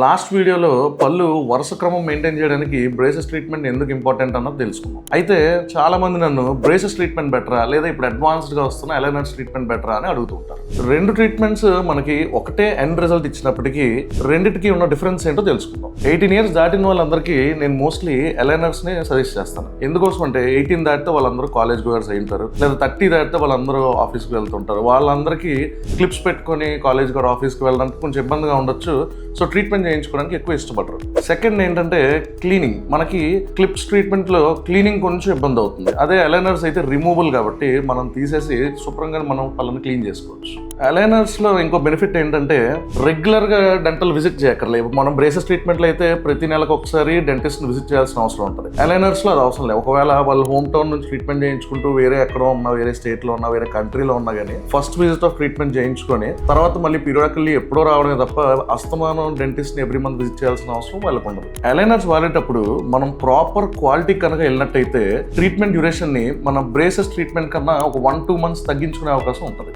Last వీడియోలో పళ్ళు వరుస క్రమం మెయింటైన్ చేయడానికి బ్రేసెస్ ట్రీట్మెంట్ ఎందుకు ఇంపార్టెంట్ అన్నది తెలుసుకున్నాం. అయితే చాలా మంది నన్ను బ్రేసెస్ ట్రీట్మెంట్ బెటరా లేదా ఇప్పుడు అడ్వాన్స్డ్ గా వస్తున్న ఎలైనర్స్ ట్రీట్మెంట్ బెటరా అని అడుగుతుంటారు. రెండు ట్రీట్మెంట్స్ మనకి ఒకటే ఎండ్ రిజల్ట్ ఇచ్చినప్పటికీ రెండిటికి ఉన్న డిఫరెన్స్ ఏంటో తెలుసుకుందాం. 18 years దాటిన వాళ్ళందరికీ నేను మోస్ట్లీ ఎలైనర్స్ ని సజెస్ట్ చేస్తాను. ఎందుకోసం అంటే 18 దాటితే వాళ్ళందరూ కాలేజ్ గోయర్స్ అయి ఉంటారు, లేదా 30 దాటితే వాళ్ళందరూ ఆఫీస్కి వెళ్తుంటారు. వాళ్ళందరికీ క్లిప్స్ పెట్టుకొని కాలేజ్ కూడా ఆఫీస్కి వెళ్ళడానికి కొంచెం ఇబ్బందిగా ఉండొచ్చు. సో ట్రీట్మెంట్ చేయించుకోవడానికి ఎక్కువ ఇష్టపడరు. సెకండ్ ఏంటంటే క్లీనింగ్. మనకి క్లిప్స్ ట్రీట్మెంట్ లో క్లీనింగ్ కొంచెం ఇబ్బంది అవుతుంది. అదే అలైనర్స్ అయితే రిమూవబుల్ కాబట్టి మనం తీసేసి శుభ్రంగా మనం పళ్ళని క్లీన్ చేసుకోవచ్చు. అలైనర్స్ లో ఇంకో బెనిఫిట్ ఏంటంటే రెగ్యులర్ గా డెంటల్ విజిట్ చేయక్కర్లేదు. మనం బ్రేసెస్ ట్రీట్మెంట్ లో అయితే ప్రతి నెలకు ఒకసారి డెంటిస్ట్ విజిట్ చేయాల్సిన అవసరం ఉంటుంది. అలైనర్స్ లో అది అవసరం లేదు. ఒకవేళ వాళ్ళు హోమ్ టౌన్ నుంచి ట్రీట్మెంట్ చేయించుకుంటూ వేరే ఎక్కడో ఉన్నా, వేరే స్టేట్ లో ఉన్నా, వేరే కంట్రీలో ఉన్నా కానీ ఫస్ట్ విజిట్ ఆఫ్ ట్రీట్మెంట్ చేయించుకొని తర్వాత మళ్ళీ పీరియాడికల్లీ ఎప్పుడో రావడమే తప్ప అస్తమానం డెంటిస్ట్ ని ఎవ్రీ మంత్ విజిట్ చేయాల్సిన అవసరం వాళ్ళకు ఉండదు. అలైనర్స్ వాడేటప్పుడు మనం ప్రాపర్ క్వాలిటీ కనుక వెళ్ళినట్టయితే ట్రీట్మెంట్ డ్యూరేషన్ ని మన బ్రేసెస్ ట్రీట్మెంట్ కన్నా ఒక 1-2 months తగ్గించుకునే అవకాశం ఉంటుంది.